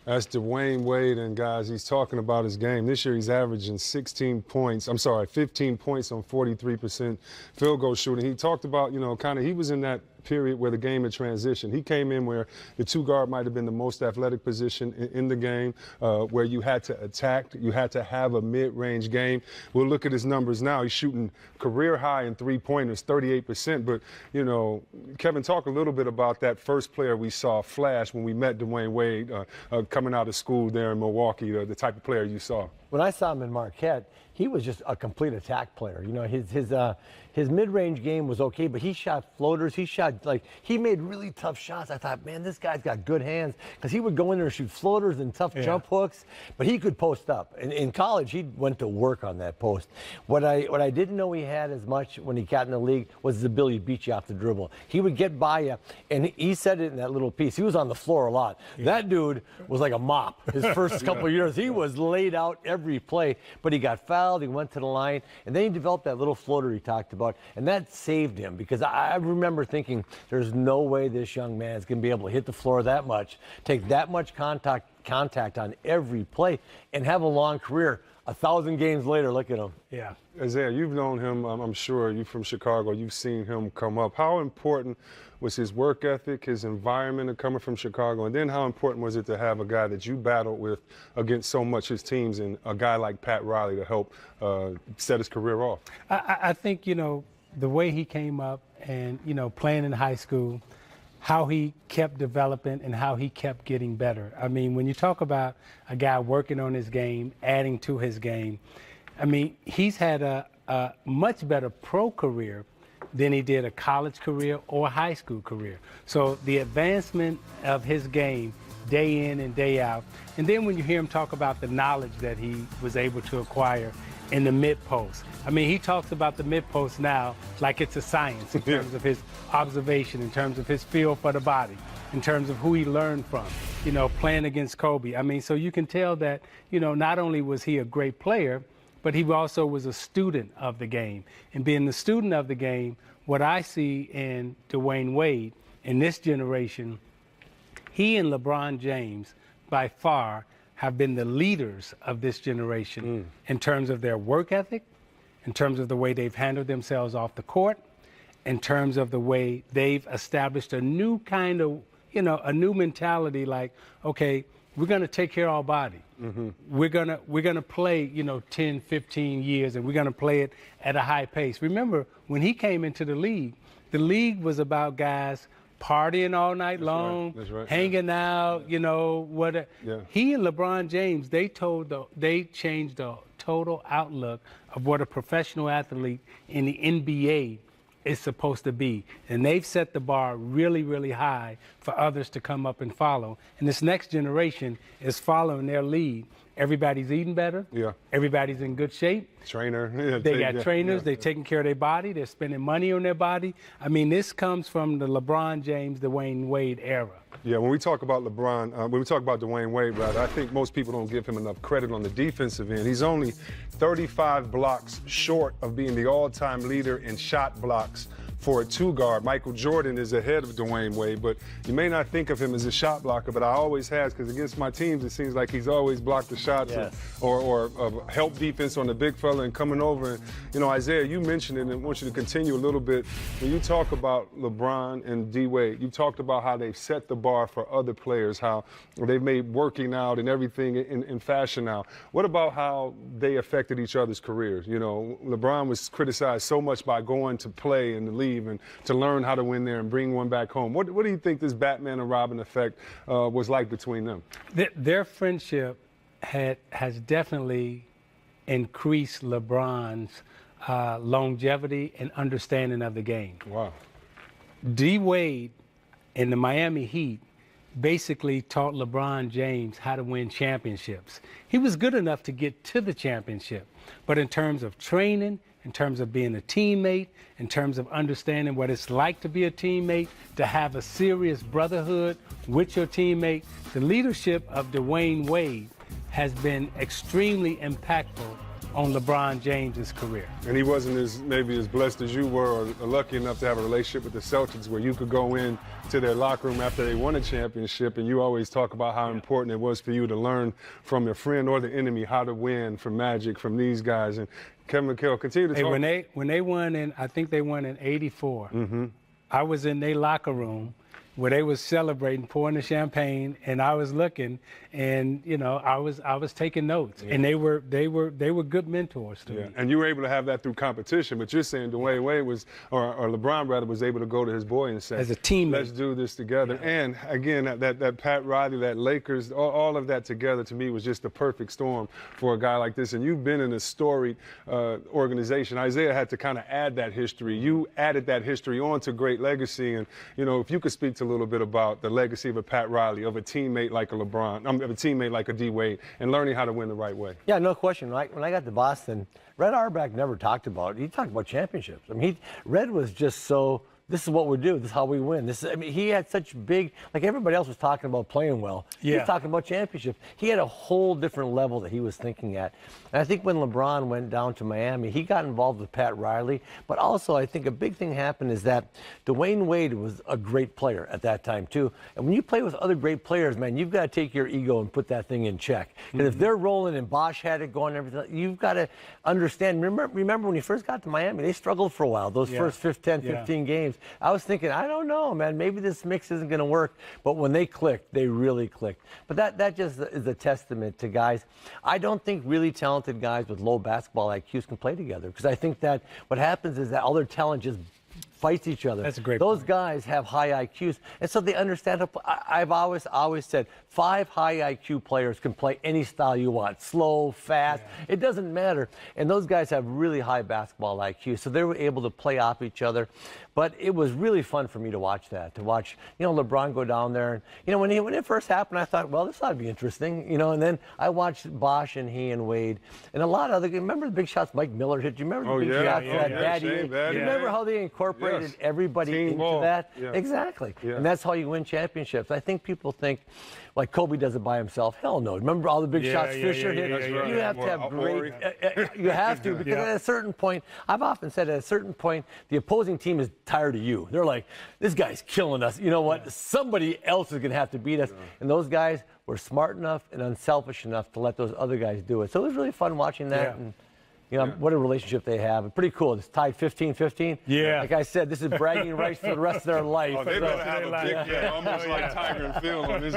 That's Dwayne Wade, and guys, he's talking about his game. This year he's averaging 15 points on 43% field goal shooting. He talked about, he was in that period where the game had transitioned. He came in where the two guard might have been the most athletic position in the game, where you had to attack, you had to have a mid-range game. We'll look at his numbers now. He's shooting career high in three-pointers, 38%. But, Kevin, talk a little bit about that first player we saw flash when we met Dwayne Wade coming out of school there in Milwaukee, the type of player you saw. When I saw him in Marquette, he was just a complete attack player. His mid-range game was okay, but he shot floaters. He made really tough shots. I thought, man, this guy's got good hands, because he would go in there and shoot floaters and tough jump hooks, but he could post up. In college, he went to work on that post. What I didn't know he had as much when he got in the league was his ability to beat you off the dribble. He would get by you, and he said it in that little piece. He was on the floor a lot. Yeah. That dude was like a mop his first couple of years. He was laid out every play, but he got fouled. He went to the line, and then he developed that little floater he talked about, and that saved him, because I remember thinking, there's no way this young man is going to be able to hit the floor that much, take that much contact on every play, and have a long career. 1,000 games later, look at him. Yeah. Isiah, you've known him, I'm sure. You're from Chicago. You've seen him come up. How important was his work ethic, his environment of coming from Chicago? And then how important was it to have a guy that you battled with against so much his teams, and a guy like Pat Riley to help set his career off? I think, the way he came up and, playing in high school, how he kept developing and how he kept getting better. I mean, when you talk about a guy working on his game, adding to his game, I mean, he's had a much better pro career than he did a college career or a high school career. So the advancement of his game day in and day out. And then when you hear him talk about the knowledge that he was able to acquire in the mid-post. I mean, he talks about the mid-post now like it's a science in terms of his observation, in terms of his feel for the body, in terms of who he learned from, playing against Kobe. I mean, so you can tell that, not only was he a great player, but he also was a student of the game. And being the student of the game, what I see in Dwayne Wade in this generation, he and LeBron James, by far, have been the leaders of this generation in terms of their work ethic, in terms of the way they've handled themselves off the court, in terms of the way they've established a new kind of, a new mentality, like, okay, we're going to take care of our body. We're gonna play, 10, 15 years, and we're going to play it at a high pace. Remember, when he came into the league was about guys partying all night long, hanging out, He and LeBron James, they changed the total outlook of what a professional athlete in the NBA is supposed to be. And they've set the bar really, really high for others to come up and follow. And this next generation is following their lead. Everybody's eating better. Yeah. Everybody's in good shape. Trainer. They got trainers. They're taking care of their body. They're spending money on their body. I mean, this comes from the LeBron James, Dwayne Wade era. Yeah, when we talk about LeBron, when we talk about Dwayne Wade, rather, I think most people don't give him enough credit on the defensive end. He's only 35 blocks short of being the all-time leader in shot blocks for a two-guard. Michael Jordan is ahead of Dwayne Wade, but you may not think of him as a shot blocker, but I always has, because against my teams, it seems like he's always blocked the shots or help defense on the big fella and coming over. And, Isiah, you mentioned it, and I want you to continue a little bit. When you talk about LeBron and D. Wade, you talked about how they've set the bar for other players, how they've made working out and everything in fashion now. What about how they affected each other's careers? LeBron was criticized so much by going to play in the league and to learn how to win there and bring one back home. What do you think this Batman and Robin effect was like between them? Their friendship has definitely increased LeBron's longevity and understanding of the game. Wow. D. Wade in the Miami Heat basically taught LeBron James how to win championships. He was good enough to get to the championship, but in terms of training, in terms of being a teammate, in terms of understanding what it's like to be a teammate, to have a serious brotherhood with your teammate, the leadership of Dwayne Wade has been extremely impactful on LeBron James's career. And he wasn't maybe as blessed as you were or lucky enough to have a relationship with the Celtics where you could go in to their locker room after they won a championship, and you always talk about how important it was for you to learn from your friend or the enemy how to win from Magic, from these guys. And Kevin McHale, continue to talk. When they won I think they won in '84, I was in their locker room where they was celebrating, pouring the champagne, and I was looking, and I was taking notes, and they were good mentors to me. And you were able to have that through competition, but you're saying Dwayne Wade was, or LeBron rather, was able to go to his boy and say, as a teammate, let's do this together. And again, that Pat Riley, that Lakers, all of that together to me was just the perfect storm for a guy like this. And you've been in a storied organization. Isiah had to kind of add that history. You added that history on to great legacy. And if you could speak to a little bit about the legacy of a Pat Riley, of a teammate like a LeBron, of a teammate like a D Wade, and learning how to win the right way. Yeah, no question. When I got to Boston, Red Auerbach never talked about it. He talked about championships. I mean, Red was just so, this is what we do. This is how we win. He had such big, like everybody else was talking about playing well. He was talking about championships. He had a whole different level that he was thinking at. And I think when LeBron went down to Miami, he got involved with Pat Riley. But also, I think a big thing happened is that Dwayne Wade was a great player at that time, too. And when you play with other great players, man, you've got to take your ego and put that thing in check. And if they're rolling and Bosh had it going and everything, you've got to understand. Remember when he first got to Miami, they struggled for a while, those first 10, 15 games. I was thinking, I don't know, man, maybe this mix isn't going to work. But when they clicked, they really clicked. But that just is a testament to guys. I don't think really talented guys with low basketball IQs can play together, because I think that what happens is that all their talent just fights each other. That's a great Those point. guys have high IQs, and so they understand. I've always said 5 high IQ players can play any style you want, slow, fast. It doesn't matter. And those guys have really high basketball IQ, so they were able to play off each other. But it was really fun for me to watch that, LeBron go down there. And, when it first happened, I thought, well, this ought to be interesting, And then I watched Bosh and he and Wade and a lot of other. Remember the big shots Mike Miller hit? Do you remember the big shots that Daddy? You remember how they incorporated everybody Team into ball. that? Yeah. Exactly. Yeah. And that's how you win championships. I think people think like Kobe does it by himself. Hell no. Remember all the big shots Fisher hit? You have to have great. You have to, because at a certain point, I've often said at a certain point, the opposing team is tired of you. They're like, this guy's killing us. You know what? Somebody else is going to have to beat us. And those guys were smart enough and unselfish enough to let those other guys do it. So it was really fun watching that. And, what a relationship they have. Pretty cool. It's tied 15-15. Yeah. Like I said, this is bragging rights for the rest of their life. Oh, they better have a big, almost like Tiger and Phil on this.